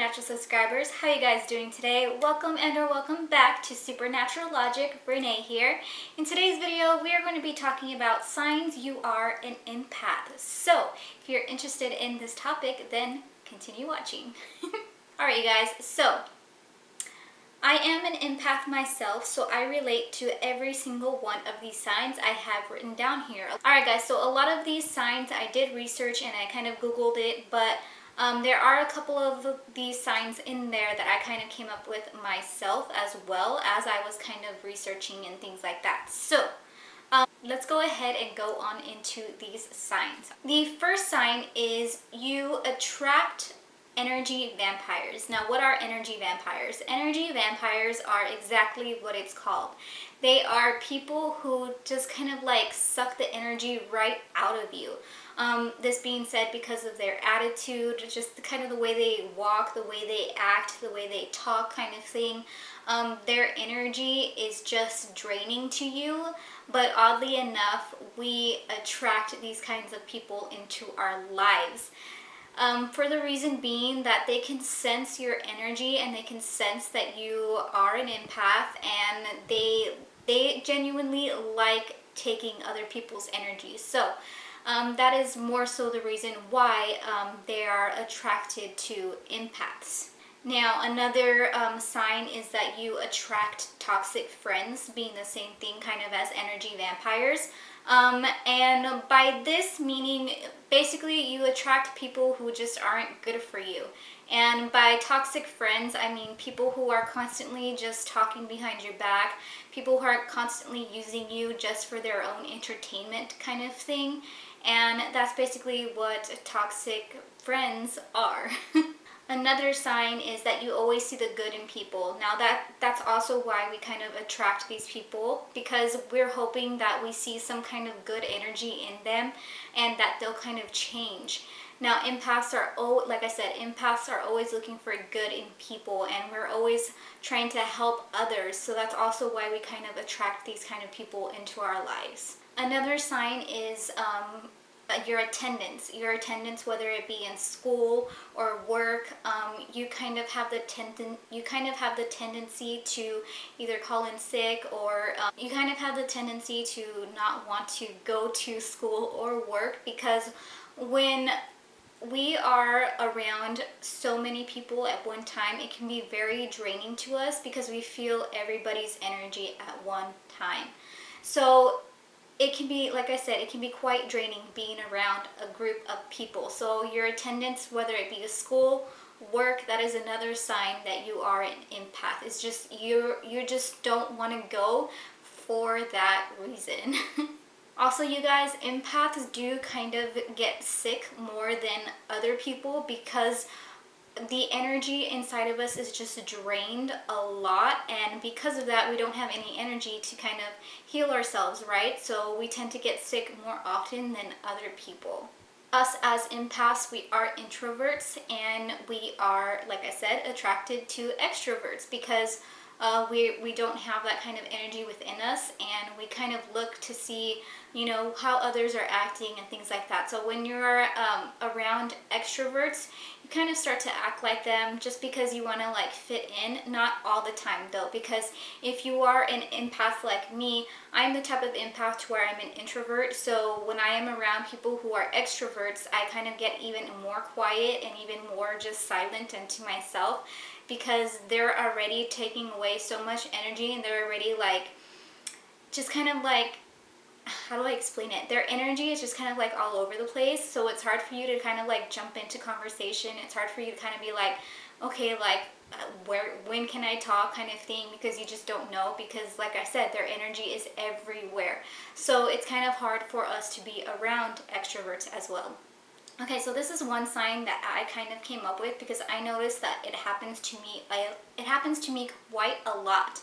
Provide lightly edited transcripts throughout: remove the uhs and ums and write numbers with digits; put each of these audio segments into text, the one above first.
Supernatural subscribers. How you guys doing today? Welcome or welcome back to Supernatural Logic. Renee here. In today's video, we are going to be talking about signs you are an empath. So, if you're interested in this topic, then continue watching. Alright you guys, so I am an empath myself, so I relate to every single one of these signs I have written down here. Alright guys, so a lot of these signs I did research and I kind of Googled it, but there are a couple of these signs in there that I kind of came up with myself as well as I was kind of researching and things like that. So let's go ahead and go on into these signs. The first sign is you attract energy vampires. Now, what are energy vampires? Energy vampires are exactly what it's called. They are people who just kind of like suck the energy right out of you. This being said, because of their attitude, just kind of the way they walk, the way they act, the way they talk kind of thing, their energy is just draining to you. But oddly enough, we attract these kinds of people into our lives. For the reason being that they can sense your energy and they can sense that you are an empath, and they genuinely like taking other people's energy. So that is more so the reason why they are attracted to empaths. Now, another sign is that you attract toxic friends, being the same thing kind of as energy vampires. And by this meaning, basically you attract people who just aren't good for you. And by toxic friends, I mean people who are constantly just talking behind your back, people who are constantly using you just for their own entertainment kind of thing. And that's basically what toxic friends are. Another sign is that you always see the good in people. Now that's also why we kind of attract these people, because we're hoping that we see some kind of good energy in them and that they'll kind of change. Now, empaths are, like I said, empaths are always looking for good in people, and we're always trying to help others. So that's also why we kind of attract these kind of people into our lives. Another sign is your attendance, whether it be in school or work. You kind of have the tendency to either call in sick, or you kind of have the tendency to not want to go to school or work, because when we are around so many people at one time, it can be very draining to us because we feel everybody's energy at one time. So it can be, like I said, it can be quite draining being around a group of people. So your attendance, whether it be a school, work, that is another sign that you are an empath. It's just you just don't want to go for that reason. Also, you guys, empaths do kind of get sick more than other people because the energy inside of us is just drained a lot, and because of that we don't have any energy to kind of heal ourselves, right? So we tend to get sick more often than other people. Us as empaths, we are introverts, and we are, like I said, attracted to extroverts because we don't have that kind of energy within us, and we kind of look to see, you know, how others are acting and things like that. So when you're around extroverts, you kind of start to act like them just because you want to like fit in. Not all the time though, because if you are an empath like me, I'm the type of empath where I'm an introvert. So when I am around people who are extroverts, I kind of get even more quiet and even more just silent and to myself, because they're already taking away so much energy, and they're already like, just kind of like, how do I explain it? Their energy is just kind of like all over the place. So it's hard for you to kind of like jump into conversation. It's hard for you to kind of be like, okay, like when can I talk kind of thing, because you just don't know, because like I said, their energy is everywhere. So it's kind of hard for us to be around extroverts as well. Okay, so this is one sign that I kind of came up with because I noticed that it happens to me quite a lot.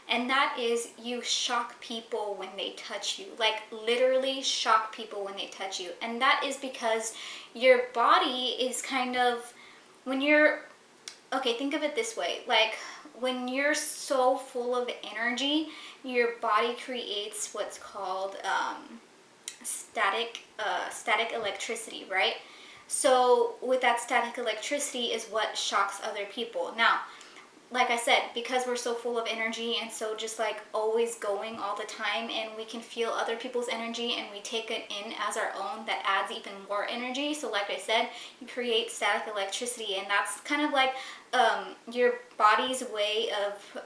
And that is, you shock people when they touch you. Like literally shock people when they touch you. And that is because your body is kind of, when you're, okay, think of it this way. Like when you're so full of energy, your body creates what's called static electricity, right? So with that static electricity is what shocks other people. Now, like I said, because we're so full of energy and so just like always going all the time, and we can feel other people's energy and we take it in as our own, that adds even more energy. So like I said, you create static electricity, and that's kind of like your body's way of,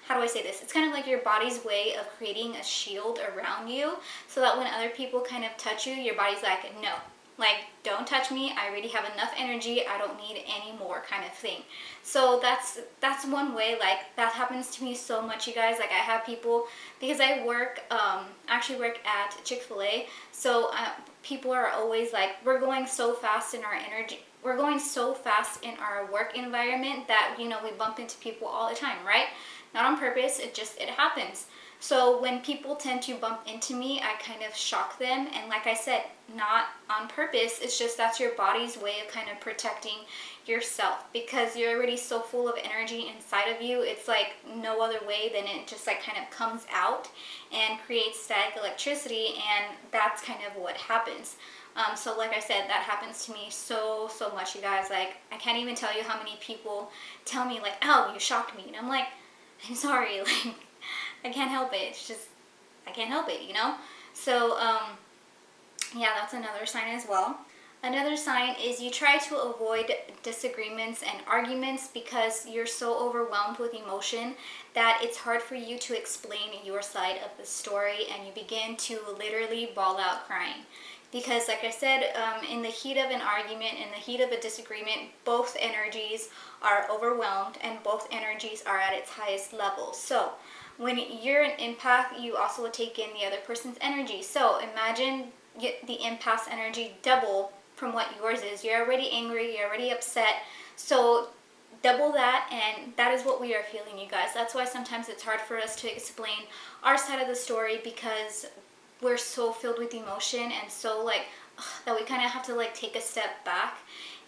how do I say this? It's kind of like your body's way of creating a shield around you, so that when other people kind of touch you, your body's like, no, like, don't touch me. I already have enough energy. I don't need any more, kind of thing. So that's one way. Like, that happens to me so much, you guys. Like, I have people, because I work, actually work at Chick-fil-A. So people are always like, we're going so fast in our energy. We're going so fast in our work environment that, you know, we bump into people all the time, right? Not on purpose. It happens. So when people tend to bump into me, I kind of shock them. And like I said, not on purpose. It's just that's your body's way of kind of protecting yourself, because you're already so full of energy inside of you. It's like no other way than it just like kind of comes out and creates static electricity, and that's kind of what happens. So like I said, that happens to me so much, you guys. Like, I can't even tell you how many people tell me like, oh, you shocked me. And I'm like, I'm sorry, like, I can't help it. It's just, I can't help it, you know? So, yeah, that's another sign as well. Another sign is you try to avoid disagreements and arguments because you're so overwhelmed with emotion that it's hard for you to explain your side of the story, and you begin to literally bawl out crying. Because like I said, in the heat of an argument, in the heat of a disagreement, both energies are overwhelmed and both energies are at its highest level. So when you're an empath, you also take in the other person's energy. So imagine the empath's energy double from what yours is. You're already angry, you're already upset. So double that, and that is what we are feeling, you guys. That's why sometimes it's hard for us to explain our side of the story, because we're so filled with emotion and so like that we kind of have to like take a step back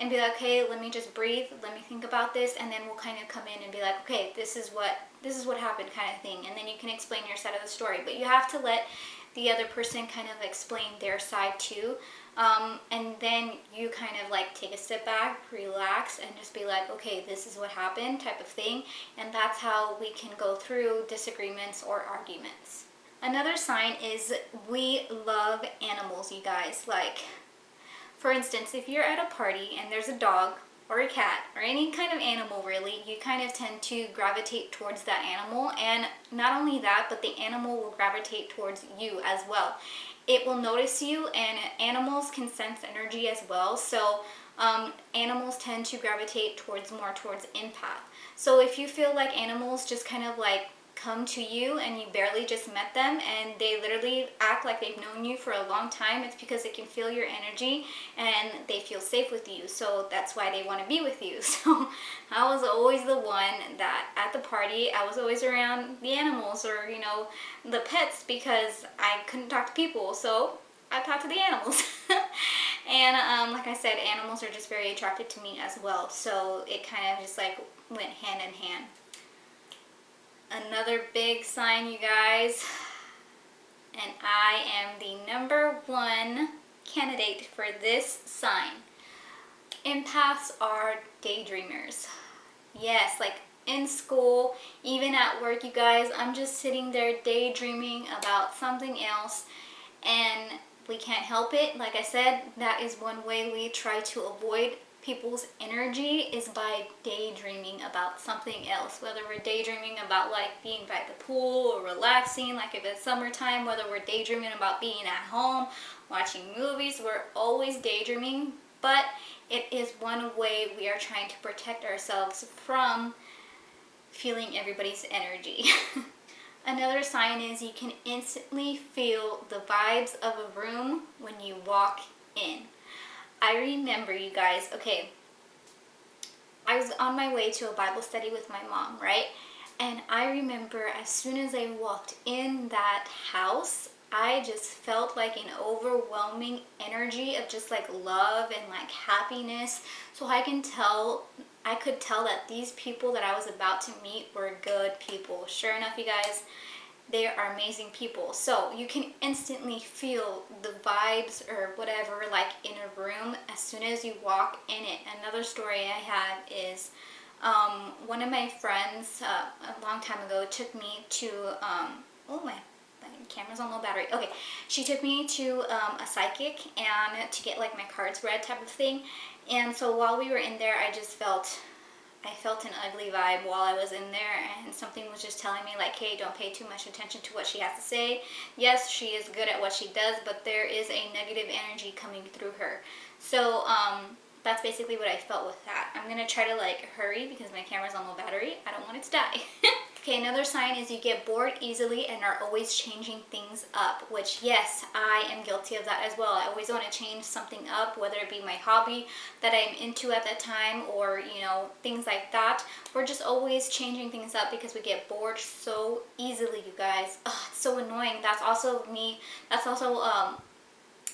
and be like, okay, let me just breathe, let me think about this, and then we'll kind of come in and be like, okay, this is what happened, kind of thing. And then you can explain your side of the story, but you have to let the other person kind of explain their side too. And then you kind of like take a step back, relax, and just be like, okay, this is what happened, type of thing. And that's how we can go through disagreements or arguments. Another sign is we love animals, you guys. Like, for instance, if you're at a party and there's a dog or a cat or any kind of animal really, you kind of tend to gravitate towards that animal. And not only that, but the animal will gravitate towards you as well. It will notice you, and animals can sense energy as well. So animals tend to gravitate more towards empath. So if you feel like animals just kind of like come to you and you barely just met them and they literally act like they've known you for a long time, it's because they can feel your energy and they feel safe with you. So that's why they want to be with you. So I was always the one that at the party, I was always around the animals, or, you know, the pets, because I couldn't talk to people. So I talked to the animals. And like I said, animals are just very attracted to me as well. So it kind of just like went hand in hand. Another big sign, you guys, and I am the #1 candidate for this sign. Empaths are daydreamers. Yes, like in school, even at work, you guys, I'm just sitting there daydreaming about something else, and we can't help it. Like I said, that is one way we try to avoid people's energy, is by daydreaming about something else. Whether we're daydreaming about like being by the pool or relaxing, like if it's summertime, whether we're daydreaming about being at home, watching movies, we're always daydreaming. But it is one way we are trying to protect ourselves from feeling everybody's energy. Another sign is you can instantly feel the vibes of a room when you walk in. I remember, you guys, okay, I was on my way to a Bible study with my mom, right? And I remember as soon as I walked in that house, I just felt like an overwhelming energy of just like love and like happiness. So I could tell that these people that I was about to meet were good people. Sure enough, you guys, they are amazing people. So you can instantly feel the vibes or whatever, like in a room, as soon as you walk in it. Another story I have is one of my friends a long time ago took me to, oh my camera's on low battery. Okay, she took me to a psychic and to get like my cards read type of thing. And so while we were in there, I felt an ugly vibe while I was in there, and something was just telling me like, hey, don't pay too much attention to what she has to say. Yes, she is good at what she does, but there is a negative energy coming through her. So that's basically what I felt with that. I'm gonna try to like hurry because my camera's on low battery. I don't want it to die. Okay, another sign is you get bored easily and are always changing things up, which yes, I am guilty of that as well. I always want to change something up, whether it be my hobby that I'm into at that time, or you know, things like that. We're just always changing things up because we get bored so easily, you guys. Ugh, it's so annoying. That's also me. That's also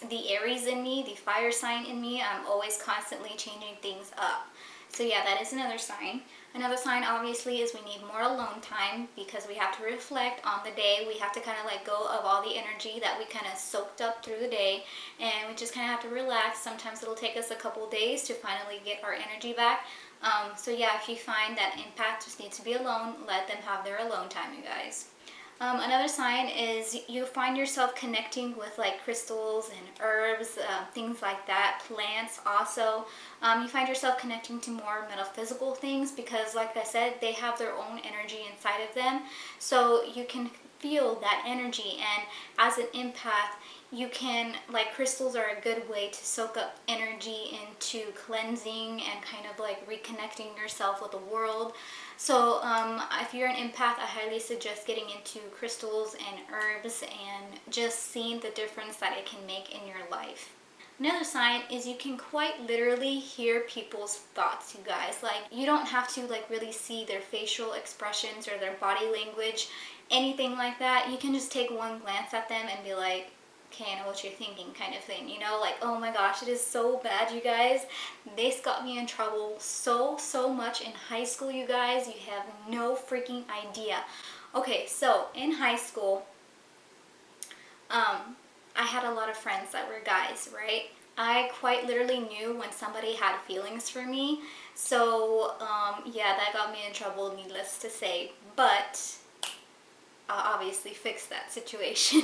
the Aries in me, the fire sign in me. I'm always constantly changing things up. So yeah, that is another sign. Another sign obviously is we need more alone time because we have to reflect on the day. We have to kind of let go of all the energy that we kind of soaked up through the day, and we just kind of have to relax. Sometimes it'll take us a couple days to finally get our energy back. So yeah, if you find that empath just needs to be alone, let them have their alone time, you guys. Another sign is you find yourself connecting with like crystals and herbs, things like that, plants also. You find yourself connecting to more metaphysical things because, like I said, they have their own energy inside of them. So you can feel that energy, and as an empath, you can, like, crystals are a good way to soak up energy into cleansing and kind of like reconnecting yourself with the world. So if you're an empath, I highly suggest getting into crystals and herbs and just seeing the difference that it can make in your life. Another sign is you can quite literally hear people's thoughts, you guys. Like, you don't have to like really see their facial expressions or their body language, anything like that. You can just take one glance at them and be like, okay, I know what you're thinking, kind of thing, you know? Like, oh my gosh, it is so bad, you guys. This got me in trouble so much in high school, you guys. You have no freaking idea. Okay, so in high school, I had a lot of friends that were guys, right? I quite literally knew when somebody had feelings for me. So, yeah, that got me in trouble, needless to say. But I'll obviously fix that situation.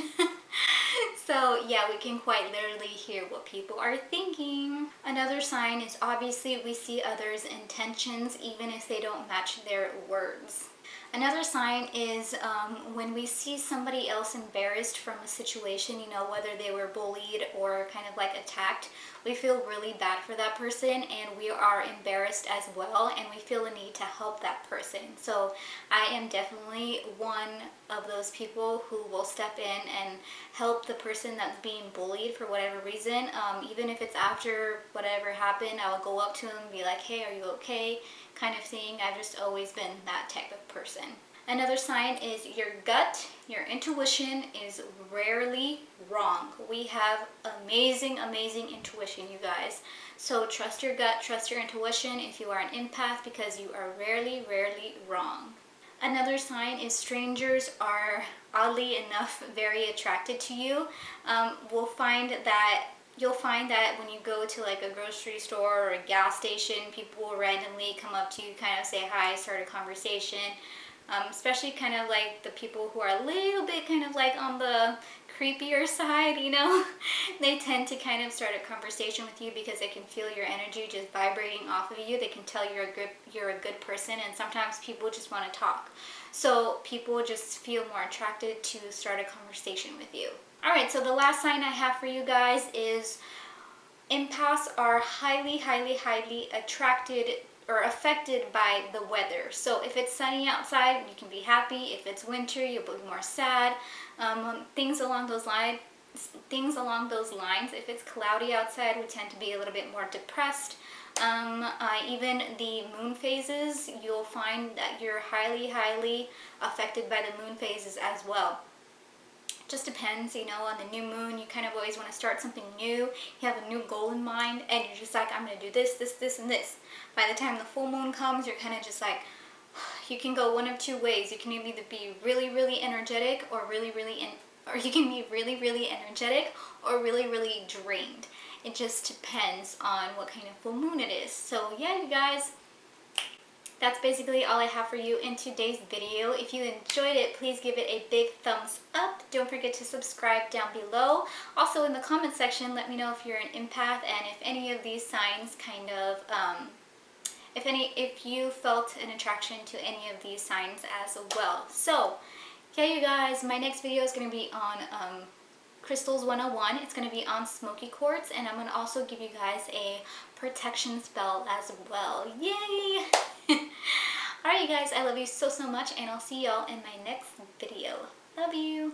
So yeah, we can quite literally hear what people are thinking. Another sign is obviously we see others' intentions even if they don't match their words. Another sign is when we see somebody else embarrassed from a situation, you know, whether they were bullied or kind of like attacked, we feel really bad for that person and we are embarrassed as well, and we feel a need to help that person. So I am definitely one of those people who will step in and help the person that's being bullied for whatever reason. Even if it's after whatever happened, I will go up to them and be like, hey, are you okay? Kind of thing. I've just always been that type of person. Another sign is your gut, your intuition is rarely wrong. We have amazing intuition, you guys. So trust your gut, trust your intuition if you are an empath, because you are rarely wrong. Another sign is strangers are, oddly enough, very attracted to you. You'll find that when you go to like a grocery store or a gas station, people will randomly come up to you, kind of say hi, start a conversation. Especially kind of like the people who are a little bit kind of like on the creepier side, you know. They tend to kind of start a conversation with you because they can feel your energy just vibrating off of you. They can tell you're a good person, and sometimes people just want to talk. So people just feel more attracted to start a conversation with you. Alright, so the last sign I have for you guys is empaths are highly attracted or affected by the weather. So if it's sunny outside, you can be happy. If it's winter, you'll be more sad. Things along those lines. If it's cloudy outside, we tend to be a little bit more depressed. Even the moon phases, you'll find that you're highly affected by the moon phases as well. Just depends, you know. On the new moon, you kind of always want to start something new. You have a new goal in mind, and you're just like, I'm going to do this, and this. By the time the full moon comes, you're kind of just like, you can go one of two ways. You can either be really, really energetic or or you can be really, really energetic or really, really drained. It just depends on what kind of full moon it is. So yeah, you guys, that's basically all I have for you in today's video. If you enjoyed it, please give it a big thumbs up. Don't forget to subscribe down below. Also in the comment section, let me know if you're an empath and if any of these signs kind of, if you felt an attraction to any of these signs as well. So yeah, you guys, my next video is going to be on Crystals 101. It's going to be on smoky quartz, and I'm going to also give you guys a protection spell as well. Yay! Alright, you guys, I love you so, so much, and I'll see y'all in my next video. Love you!